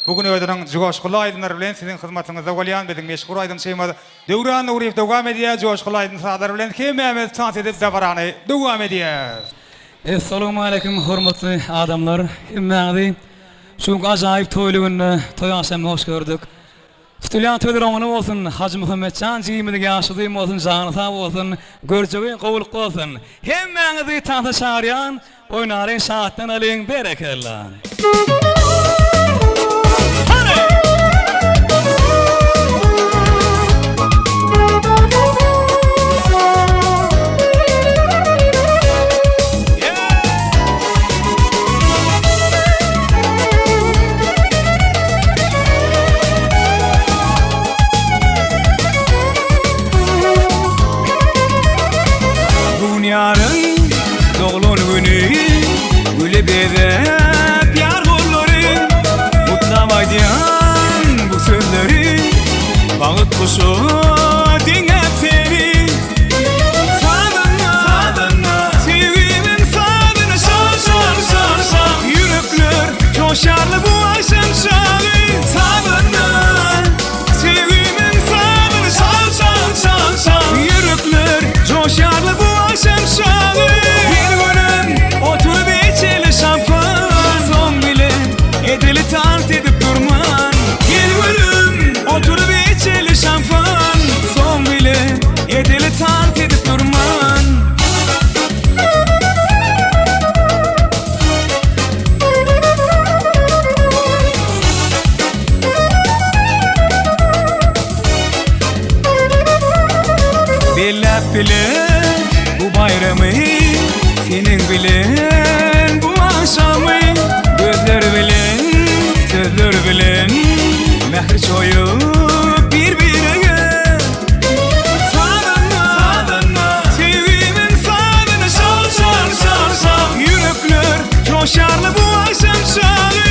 Bugün öýdüň joşkulu aýdynlar bilen siziň hyzmatyňyzda bolýan biziň meşhur aýdyn şeýmady. Döwran Nuriýew dowam edýär, joşkulu aýdyn sadar bilen hemmämiz çans edip dabarany dowam edýär. Assalamu alaykum hormatly adamlar. Hemmäňizi şu gajaýyp toýlugyny toýaşam hoş gördük. Stüdýan töleromany bolsun, Hacı Muhammedcan jymy ýaşadym bolsun, jany sag bolsun, görjegi gowul bolsun. Hemmäňizi tanta şaryan, oýnary şahatdan alyň berekellah. Yarın doğulur günü Gülü bebek yar kolları Mutlamaydiyan bu sözleri Bağıt kuşu dinlep seni Sadına Sevgimin sadına şan Yürekler coşarlı bu akşam şağı Sadına Sevgimin sadına şan Yürekler coşarlı bu akşam şağı Bir günüm oturup içeli şampan Son bile edeli tart edip durman Bir günüm oturup içeli şampan Son bile edeli tart edip durman Bellep bile bu bayramı senin bilen bu akşamı Gözler bilen, sözler bilen Mehri çoyup birbirine Sadına Sevgimin sadına şan Yürekler coşarlı bu akşam şağı